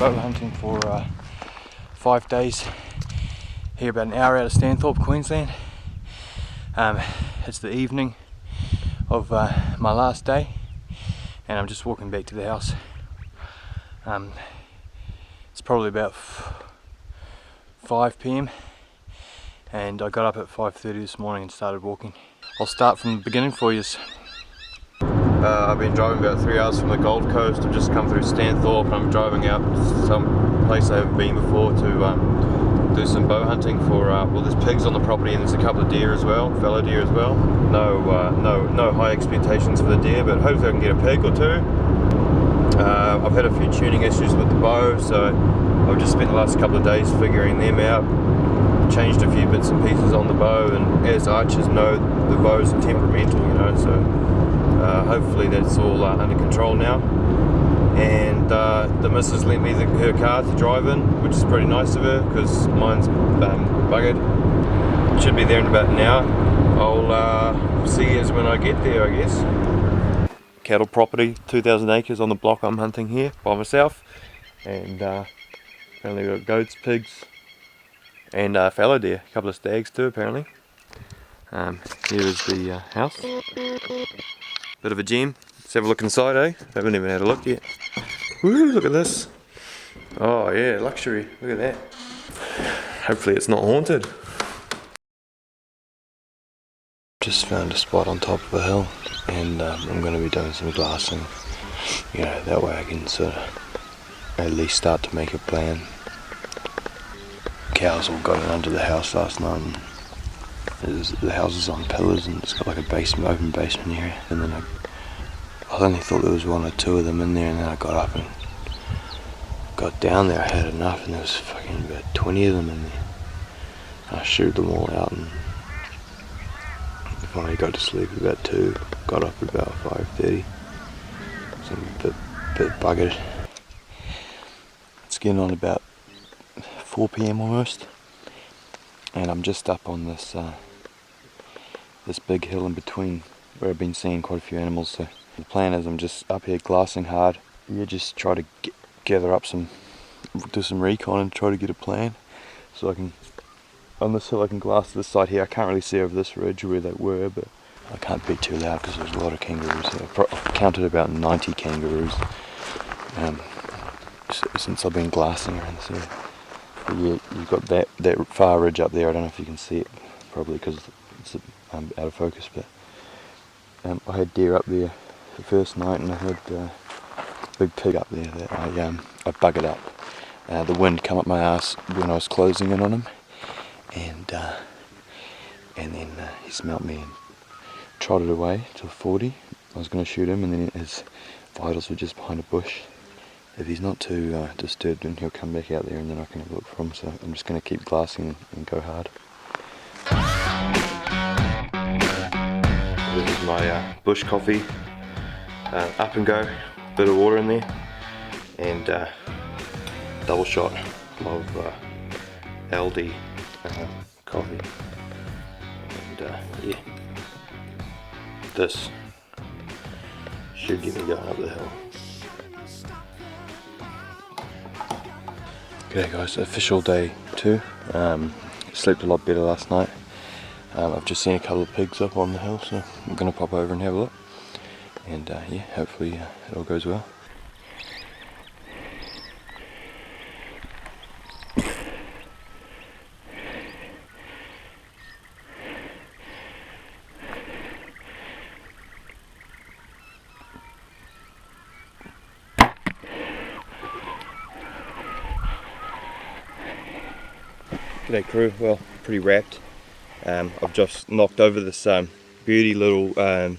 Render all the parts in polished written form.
bow hunting for 5 days here about an hour out of Stanthorpe, Queensland. It's the evening of my last day and I'm just walking back to the house. It's probably about 5 PM and I got up at 5:30 this morning and started walking. I'll start from the beginning for you. I've been driving about 3 hours from the Gold Coast. I've just come through Stanthorpe and I'm driving out to some place I haven't been before to do some bow hunting for, well, there's pigs on the property and there's a couple of deer as well, fellow deer as well. No high expectations for the deer, but hopefully I can get a pig or two. I've had a few tuning issues with the bow, so I've just spent the last couple of days figuring them out. Changed a few bits and pieces on the bow, and as archers know, the bows are temperamental, you know, so hopefully that's all under control now. And the missus lent me her car to drive in, which is pretty nice of her because mine's buggered. Should be there in about an hour. I'll see you when I get there, I guess. Cattle property, 2,000 acres on the block I'm hunting here by myself, and apparently we've got goats, pigs, and fallow deer, a couple of stags too apparently. Here is the house. Bit of a gem. Let's have a look inside, eh? Haven't even had a look yet. Woo, look at this. Oh yeah, luxury. Look at that. Hopefully it's not haunted. Just found a spot on top of a hill and I'm going to be doing some glassing. You know, that way I can sort of at least start to make a plan. Cows all got in under the house last night and the house is on pillars and it's got like a basement, open basement area, and then I only thought there was 1 or 2 of them in there, and then I got up and got down there. I had enough and there was fucking about 20 of them in there. I shooed them all out and finally got to sleep at about 2, got up at about 5:30. So I'm a bit buggered. It's getting on about 4 PM almost, and I'm just up on this this big hill in between where I've been seeing quite a few animals. So the plan is I'm just up here glassing hard. Yeah, just try to gather up do some recon and try to get a plan so I can, on this hill I can glass this side here. I can't really see over this ridge where they were, but I can't be too loud because there's a lot of kangaroos here. I've counted about 90 kangaroos since I've been glassing around this area. But yeah, you've got that far ridge up there. I don't know if you can see it, probably because it's out of focus, but I had deer up there the first night and I had a big pig up there that I buggered up. The wind come up my ass when I was closing in on him, and then he smelt me and trotted away to 40. I was going to shoot him and then his vitals were just behind a bush. If he's not too disturbed, then he'll come back out there and then I can have a look for him. So I'm just going to keep glassing and go hard. This is my bush coffee, up and go, bit of water in there, and double shot of LD coffee, and yeah, this should get me going up the hill. Okay guys, official day 2. Slept a lot better last night. I've just seen a couple of pigs up on the hill, so I'm going to pop over and have a look. And yeah, hopefully it all goes well. G'day crew, well, pretty wrapped. I've just knocked over this beauty little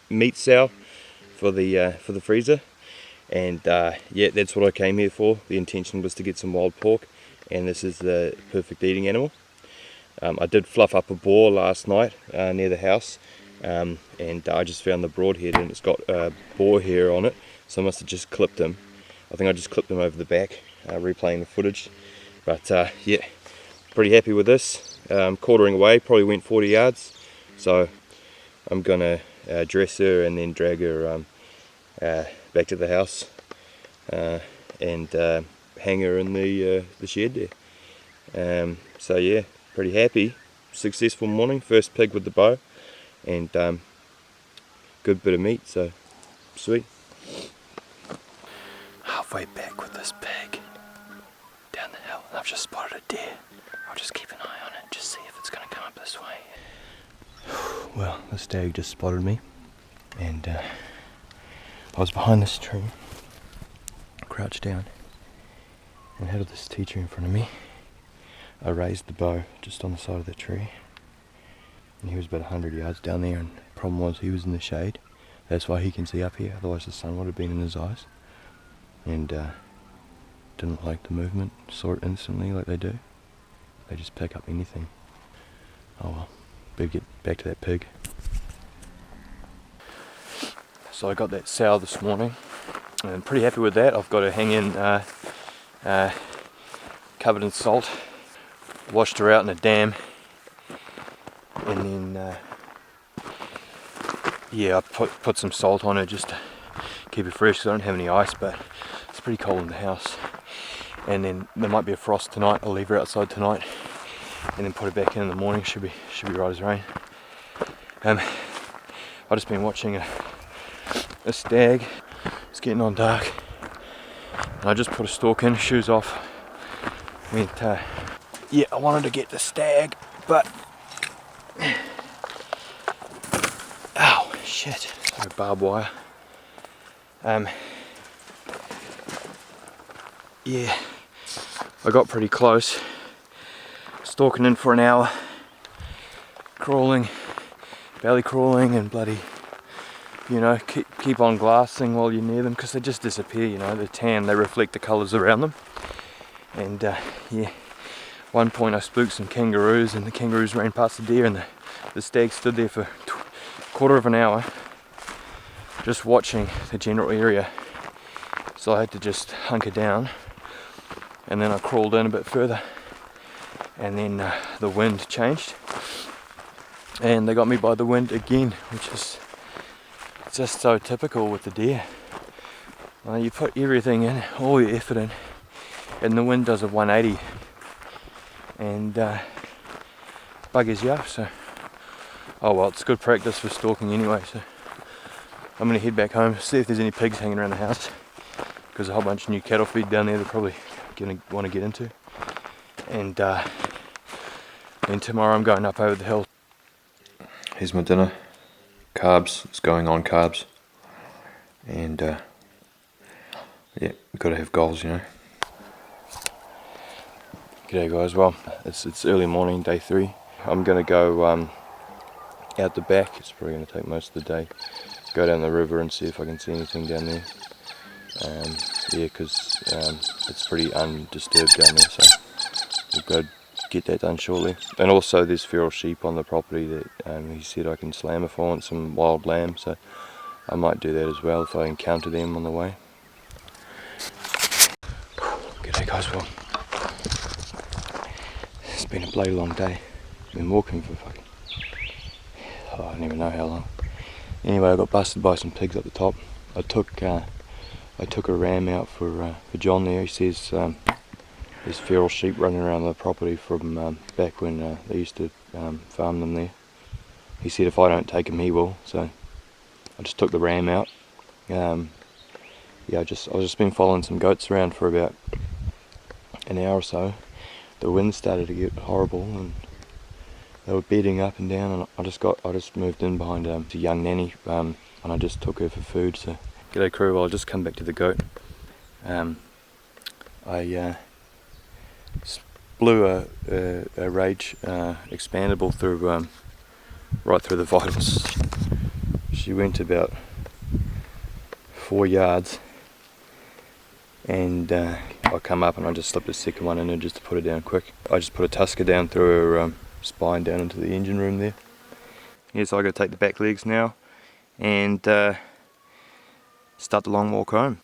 meat sow for the freezer, and yeah, that's what I came here for. The intention was to get some wild pork, and this is the perfect eating animal. I did fluff up a boar last night near the house, and I just found the broadhead and it's got boar hair on it, so I must have just clipped him. I think I just clipped him over the back, replaying the footage. But yeah, pretty happy with this. Quartering away, probably went 40 yards, so I'm gonna dress her and then drag her back to the house and hanger in the shed there. So yeah, pretty happy. Successful morning, first pig with the bow, and good bit of meat, so sweet. Halfway back with this pig down the hill, and I've just spotted a deer. I'll just keep an eye on it, just see if it's going to come up this way. Well, the stag just spotted me, and I was behind this tree, crouched down, and had this teacher in front of me. I raised the bow just on the side of the tree, and he was about 100 yards down there, and the problem was he was in the shade. That's why he can see up here, otherwise the sun would have been in his eyes. And didn't like the movement, saw it instantly like they do. They just pick up anything. Oh well, better get back to that pig. So I got that sow this morning, and I'm pretty happy with that. I've got her hanging covered in salt. Washed her out in a dam, and then yeah, I put some salt on her just to keep it fresh because I don't have any ice, but it's pretty cold in the house. And then there might be a frost tonight. I'll leave her outside tonight and then put her back in the morning. Should be right as rain. I've just been watching a stag. It's getting on dark, and I just put a stalk in, shoes off. Yeah, I wanted to get the stag, but ow, shit! Sorry, barbed wire. Yeah, I got pretty close. Stalking in for an hour, crawling, belly crawling, and bloody, you know, keep on glassing while you're near them because they just disappear. You know, they're tan, they reflect the colours around them, and yeah. One point I spooked some kangaroos, and the kangaroos ran past the deer, and the stag stood there for a quarter of an hour just watching the general area. So I had to just hunker down, and then I crawled in a bit further, and then the wind changed, and they got me by the wind again, which is just so typical with the deer. You put everything in, all your effort in, and the wind does a 180 and buggers you up. So oh well, it's good practice for stalking anyway. So I'm going to head back home, see if there's any pigs hanging around the house, because a whole bunch of new cattle feed down there they're probably going to want to get into. And then tomorrow I'm going up over the hill. Here's my dinner. Carbs, it's going on carbs. And yeah, we've got to have goals, you know. G'day guys, well it's early morning, day 3. I'm going to go out the back. It's probably going to take most of the day. Go down the river and see if I can see anything down there. Yeah, because it's pretty undisturbed down there, so we'll go get that done shortly. And also there's feral sheep on the property that he said I can slam if I want some wild lamb, so I might do that as well if I encounter them on the way. G'day guys, well it's been a bloody long day. Been walking for fucking, I don't even know how long. Anyway, I got busted by some pigs up the top. I took a ram out for John there. He says there's feral sheep running around the property from back when they used to farm them there. He said if I don't take him, he will. So I just took the ram out. Yeah, I've just been following some goats around for about an hour or so. The wind started to get horrible, and they were beating up and down, and I just moved in behind a young nanny, and I just took her for food. So g'day crew, well, I'll just come back to the goat. I blew a rage expandable through right through the vitals. She went about 4 yards, and I come up and I just slipped a second one in her just to put her down quick. I just put a tusker down through her spine down into the engine room there. Yeah, so I got to take the back legs now and start the long walk home.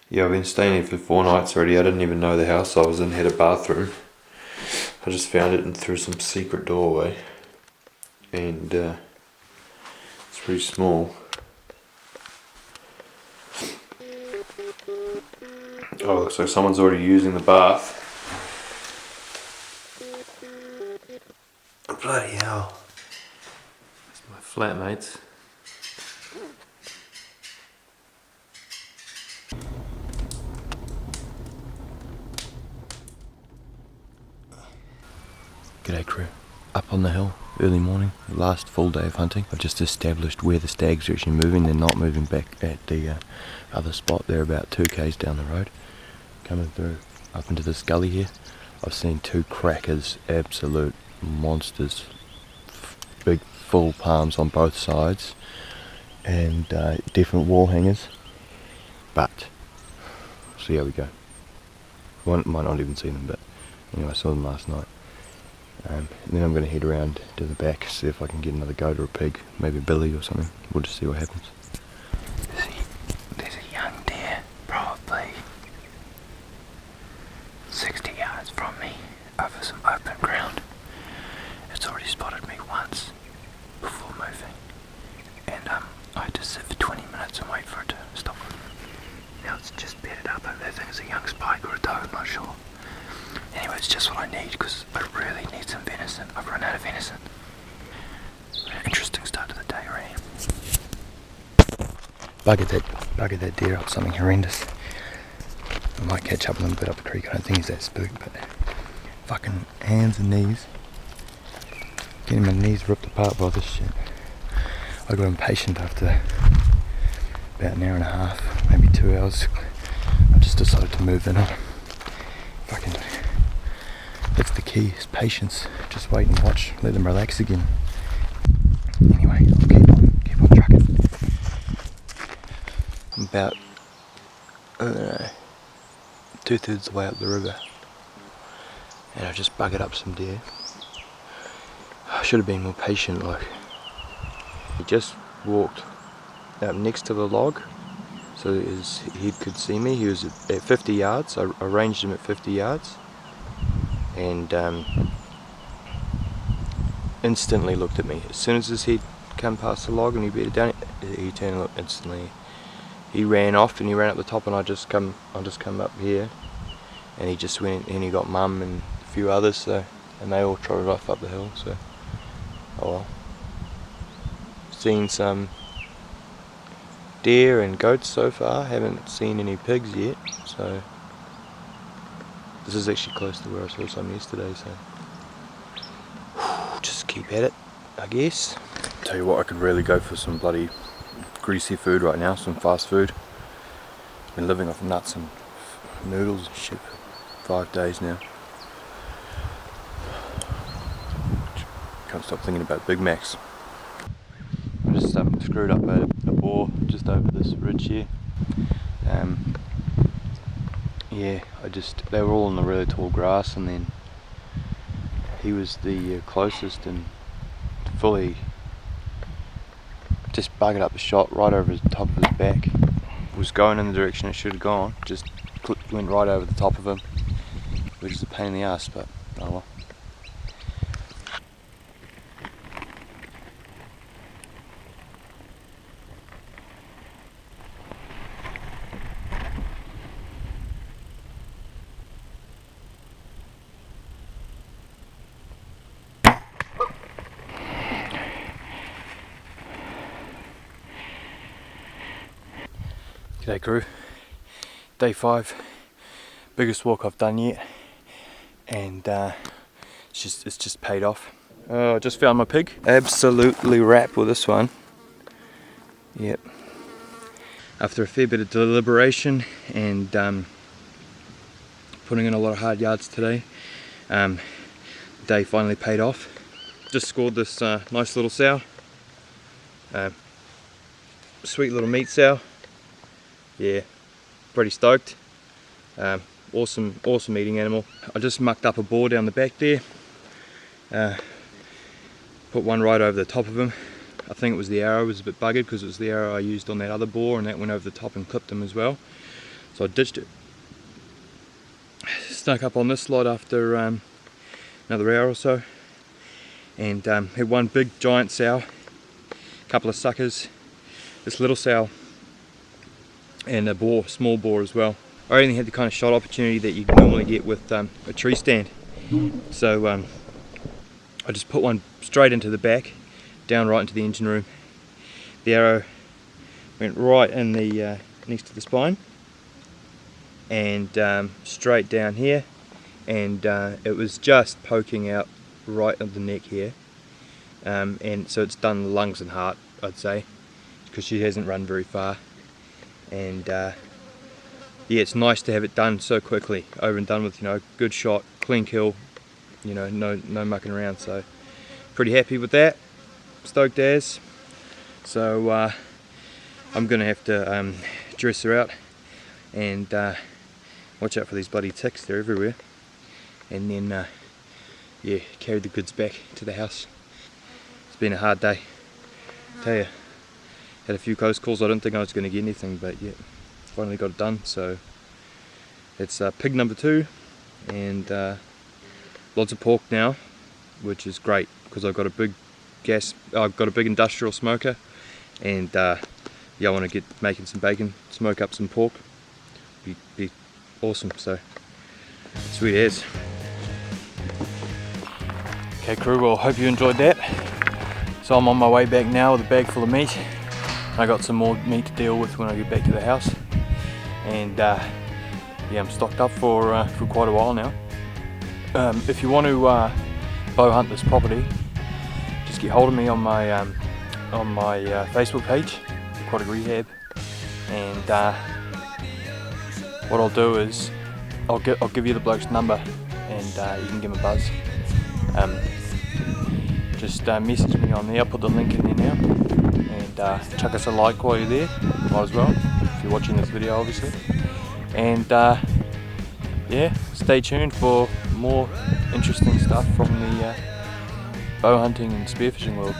Yeah, I've been staying here for 4 nights already. I didn't even know the house I was in had a bathroom. I just found it through some secret doorway, and it's pretty small. Oh, looks like someone's already using the bath. Bloody hell. That's my flatmates. G'day crew. Up on the hill, early morning, last full day of hunting. I've just established where the stags are actually moving. They're not moving back at the other spot. They're about 2 k's down the road. Coming through up into this gully here. I've seen 2 crackers, absolute monsters. Big full palms on both sides. And different wall hangers. But, see how we go. One might not even see them, but anyway, I saw them last night. And then I'm going to head around to the back, see if I can get another goat or a pig, maybe a billy or something. We'll just see what happens. See, there's a young deer, probably 60 yards from me, over some open ground. It's already spotted me once before moving, and I had to sit for 20 minutes and wait for it to stop. Now it's just bedded up over there. I think it's a young spike or a doe, I'm not sure. Anyway, it's just what I need because I really need some venison. I've run out of venison. Interesting start to the day, right? Buggered that deer up, something horrendous. I might catch up with him a bit up the creek. I don't think he's that spooked, but fucking hands and knees. Getting my knees ripped apart by this shit. I got impatient after about an hour and a half, maybe 2 hours. I just decided to move in on him. Fucking, that's the key, is patience. Just wait and watch, let them relax again. Anyway, I'll keep on trucking. I'm about, I don't know, 2/3 of the way up the river. And I've just buggered up some deer. I should have been more patient, like. He just walked up next to the log, so he could see me. He was at 50 yards, I arranged him at 50 yards. And instantly looked at me. As soon as his head come past the log and he bedded down, he turned and looked instantly. He ran off and he ran up the top, and I just come up here, and he just went and he got Mum and a few others, so, and they all trotted off up the hill. So, oh well. Seen some deer and goats so far. Haven't seen any pigs yet. So. This is actually close to where I saw some yesterday, so just keep at it, I guess. Tell you what, I could really go for some bloody greasy food right now, some fast food. Been living off nuts and noodles and shit for 5 days now. Can't stop thinking about Big Macs. I just screwed up a boar just over this ridge here. Yeah, they were all in the really tall grass, and then he was the closest and fully just buggered up the shot right over the top of his back. Was going in the direction it should have gone, just went right over the top of him, which is a pain in the ass, but oh well. G'day crew, day 5, biggest walk I've done yet, and it's just paid off. I just found my pig, absolutely wrapped with this one. Yep. After a fair bit of deliberation and putting in a lot of hard yards today, day finally paid off. Just scored this nice little sow, sweet little meat sow. Yeah, pretty stoked. Awesome eating animal. I just mucked up a boar down the back there. Put one right over the top of him. I think it was the arrow was a bit buggered because it was the arrow I used on that other boar, and that went over the top and clipped him as well. So I ditched it. Snuck up on this lot after another hour or so, and had one big giant sow, a couple of suckers, this little sow, and a boar, small boar as well. I only had the kind of shot opportunity that you normally get with a tree stand. So I just put one straight into the back, down right into the engine room. The arrow went right in the next to the spine, and straight down here, and it was just poking out right at the neck here, and so it's done the lungs and heart, I'd say, because she hasn't run very far. And yeah, it's nice to have it done so quickly, over and done with, you know, good shot, clean kill, you know, no mucking around. So pretty happy with that, stoked as. So I'm gonna have to dress her out and watch out for these bloody ticks, they're everywhere, and then yeah, carry the goods back to the house. It's been a hard day, tell you. Had a few close calls. I didn't think I was going to get anything, but yeah, finally got it done. So it's pig number 2, and lots of pork now, which is great because I've got a big industrial smoker, and yeah, I want to get making some bacon, smoke up some pork. Be awesome. So sweet as. Okay, crew. Well, hope you enjoyed that. So I'm on my way back now with a bag full of meat. I got some more meat to deal with when I get back to the house, and yeah, I'm stocked up for quite a while now. If you want to bow hunt this property, just get hold of me on my Facebook page, Aquatic Rehab, and what I'll do is I'll give you the bloke's number, and you can give him a buzz. Just message me on there. I'll put the link in there now. And chuck us a like while you're there, might as well, if you're watching this video obviously. And yeah, stay tuned for more interesting stuff from the bow hunting and spearfishing world.